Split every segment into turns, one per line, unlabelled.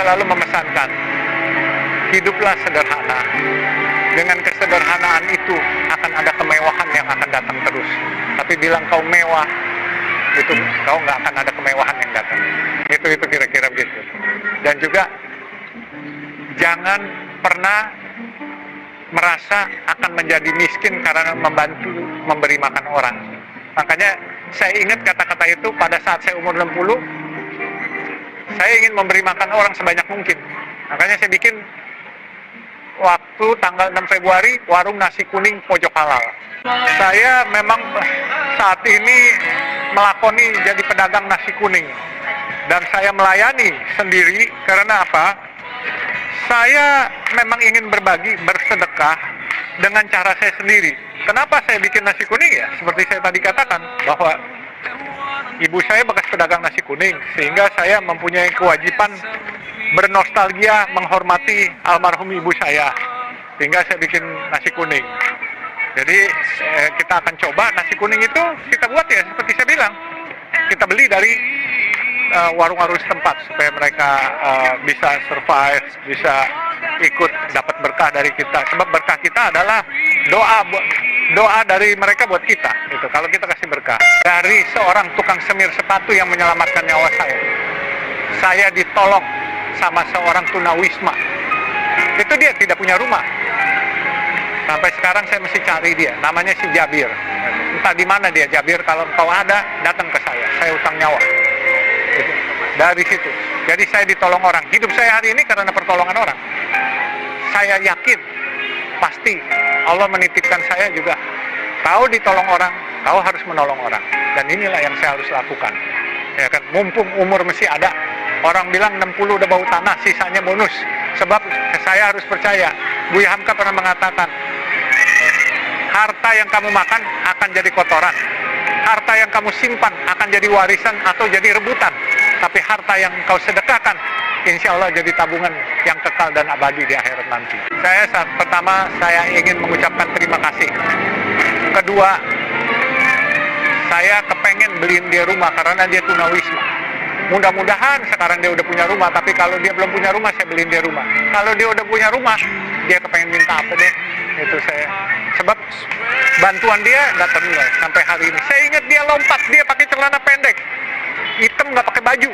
selalu memesankan, hiduplah sederhana. Dengan kesederhanaan itu akan ada kemewahan yang akan datang terus. Tapi bilang kau mewah, itu kau nggak akan ada kemewahan yang datang. Itu kira-kira begitu. Dan juga jangan pernah merasa akan menjadi miskin karena membantu memberi makan orang. Makanya saya ingat kata-kata itu pada saat saya umur 60, saya ingin memberi makan orang sebanyak mungkin. Makanya saya bikin waktu tanggal 6 Februari warung nasi kuning pojok halal. Saya memang saat ini melakoni jadi pedagang nasi kuning. Dan saya melayani sendiri karena apa? Saya memang ingin berbagi, bersedekah dengan cara saya sendiri. Kenapa saya bikin nasi kuning ya? Seperti saya tadi katakan, bahwa ibu saya bekas pedagang nasi kuning, sehingga saya mempunyai kewajiban bernostalgia menghormati almarhum ibu saya. Sehingga saya bikin nasi kuning. Jadi kita akan coba nasi kuning itu kita buat ya seperti saya bilang. Kita beli dari warung-warung setempat supaya mereka bisa survive, bisa ikut dapat berkah dari kita. Sebab berkah kita adalah doa dari mereka buat kita. Itu kalau kita kasih berkah. Dari seorang tukang semir sepatu yang menyelamatkan nyawa saya. Saya ditolong sama seorang tunawisma. Itu dia tidak punya rumah. Sampai sekarang saya mesti cari dia. Namanya si Jabir. Entah di mana dia Jabir. Kalau engkau ada, datang ke saya. Saya utang nyawa. Dari situ. Jadi saya ditolong orang. Hidup saya hari ini karena pertolongan orang. Saya yakin pasti Allah menitipkan saya juga. Kau ditolong orang, kau harus menolong orang. Dan inilah yang saya harus lakukan. Ya kan, mumpung umur masih ada. Orang bilang 60 udah bau tanah, sisanya bonus. Sebab saya harus percaya. Buya Hamka pernah mengatakan, harta yang kamu makan akan jadi kotoran. Harta yang kamu simpan akan jadi warisan atau jadi rebutan. Tapi harta yang kau sedekahkan, insya Allah jadi tabungan yang kekal dan abadi di akhirat nanti. Pertama, saya ingin mengucapkan terima kasih. Kedua, saya kepengen beliin dia rumah karena dia tunawisma. Mudah-mudahan sekarang dia udah punya rumah, tapi kalau dia belum punya rumah, saya beliin dia rumah. Kalau dia udah punya rumah, dia kepengen minta apa deh. Itu saya. Sebab bantuan dia nggak ternilai sampai hari ini. Saya ingat dia lompat, dia pakai celana pendek. Hitam, nggak pakai baju,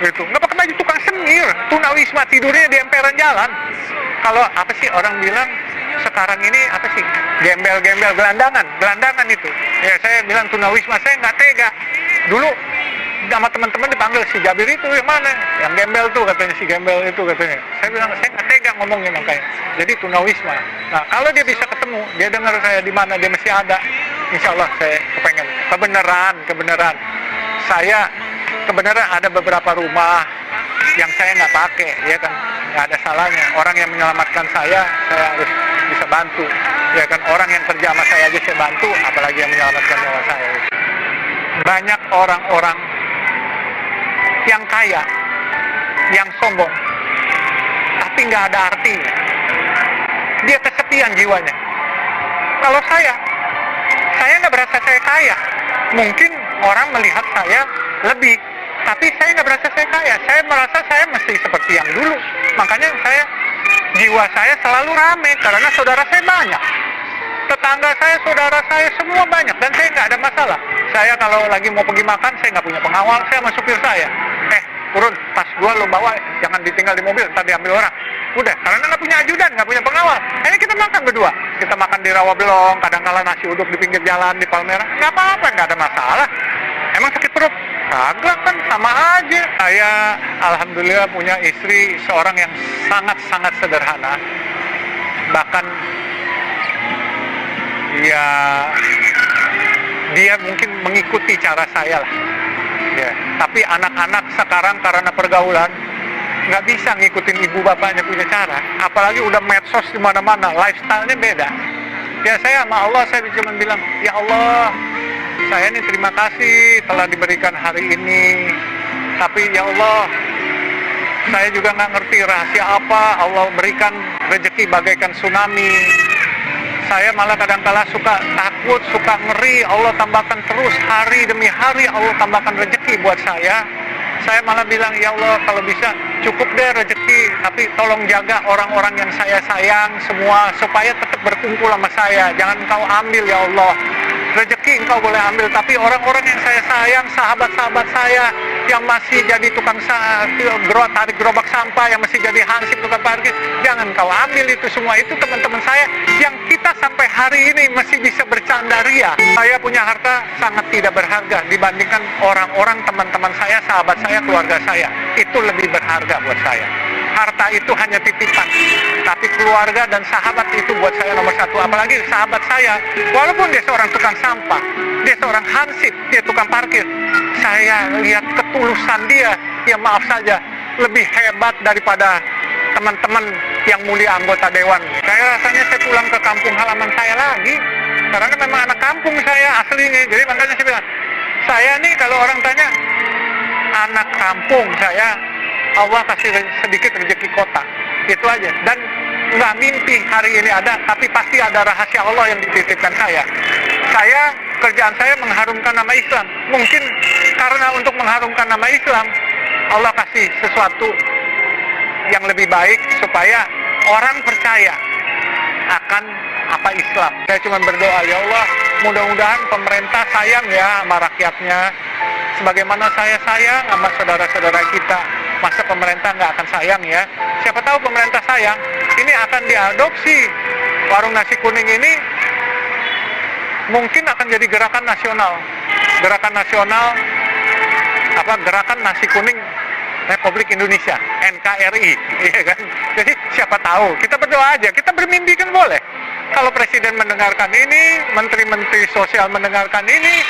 gitu. Nggak pakai baju, tukang semir, tunawisma, tidurnya di emperan jalan. Kalau apa sih orang bilang sekarang ini apa sih gembel-gembel, gelandangan itu. Ya saya bilang tunawisma, saya nggak tega. Dulu sama teman-teman dipanggil si Jabir itu yang mana? Yang gembel tuh katanya, si gembel itu katanya. Saya bilang saya nggak tega ngomongnya makanya. Jadi tunawisma. Nah kalau dia bisa ketemu, dia dengar saya di mana, dia masih ada. Insya Allah saya kepengen kebenaran. Saya kebenaran ada beberapa rumah yang saya nggak pakai, ya kan, nggak ada salahnya. Orang yang menyelamatkan saya harus bisa bantu, ya kan. Orang yang kerja sama saya aja saya bantu, apalagi yang menyelamatkan nyawa saya. Banyak orang-orang yang kaya, yang sombong, tapi nggak ada artinya. Dia kesepian jiwanya. Kalau saya nggak berasa saya kaya. Mungkin orang melihat saya lebih, tapi saya nggak berasa saya kaya. Saya merasa saya mesti seperti yang dulu. Makanya jiwa saya selalu ramai karena saudara saya banyak. Tetangga saya, saudara saya semua banyak dan saya nggak ada masalah. Saya kalau lagi mau pergi makan, saya nggak punya pengawal, saya sama supir saya. Turun, tas gua lo bawa, jangan ditinggal di mobil, ntar diambil orang. Udah, karena nggak punya ajudan, nggak punya pengawal. Ini kita makan berdua. Kita makan di Rawabelong, kadang-kala nasi uduk di pinggir jalan, di Palmerah. Nggak apa-apa, nggak ada masalah. Emang sakit perut? Kagak kan, sama aja. Saya alhamdulillah punya istri seorang yang sangat-sangat sederhana. Bahkan ya dia mungkin mengikuti cara saya lah. Ya, tapi anak-anak sekarang karena pergaulan nggak bisa ngikutin ibu bapaknya punya cara. Apalagi udah medsos di mana-mana, lifestyle-nya beda. Ya saya sama Allah saya cuma bilang, ya Allah, saya ini terima kasih telah diberikan hari ini. Tapi ya Allah, saya juga nggak ngerti rahasia apa Allah berikan rezeki bagaikan tsunami. Saya malah kadang-kala suka takut, suka ngeri. Allah tambahkan terus hari demi hari, Allah tambahkan rezeki buat saya. Saya malah bilang, ya Allah kalau bisa cukup deh rezeki Tapi tolong jaga orang-orang yang saya sayang semua supaya tetap berkumpul sama saya. Jangan engkau ambil ya Allah. Rezeki engkau boleh ambil, tapi orang-orang yang saya sayang, sahabat-sahabat saya yang masih jadi tukang tarik gerobak sampah, yang masih jadi hansip tukang parkir, jangan kau ambil itu semua. Itu teman-teman saya yang kita sampai hari ini masih bisa bercanda ria. Saya punya harta sangat tidak berharga dibandingkan orang-orang teman-teman saya, sahabat saya, keluarga saya. Itu lebih berharga buat saya. Harta itu hanya titipan, tapi keluarga dan sahabat itu buat saya nomor satu. Apalagi sahabat saya, walaupun dia seorang tukang sampah, dia seorang hansip, dia tukang parkir, saya lihat ketulusan dia, ya maaf saja, lebih hebat daripada teman-teman yang mulia anggota dewan. Saya rasanya saya pulang ke kampung halaman saya lagi, karena memang anak kampung saya aslinya. Jadi makanya saya bilang, saya nih kalau orang tanya, anak kampung saya, Allah kasih sedikit rezeki kota, itu aja. Dan nggak mimpi hari ini ada, tapi pasti ada rahasia Allah yang dititipkan saya. Kerjaan saya mengharumkan nama Islam. Mungkin karena untuk mengharumkan nama Islam, Allah kasih sesuatu yang lebih baik supaya orang percaya akan apa Islam. Saya cuma berdoa, ya Allah, mudah-mudahan pemerintah sayang ya sama rakyatnya, sebagaimana saya sayang sama saudara-saudara kita. Masa pemerintah nggak akan sayang ya? Siapa tahu pemerintah sayang, ini akan diadopsi. Warung nasi kuning ini mungkin akan jadi gerakan nasional. Gerakan nasional, gerakan nasi kuning Republik Indonesia, NKRI, iya kan? Jadi siapa tahu, kita berdoa aja, kita bermimpi kan boleh. Kalau presiden mendengarkan ini, menteri-menteri sosial mendengarkan ini,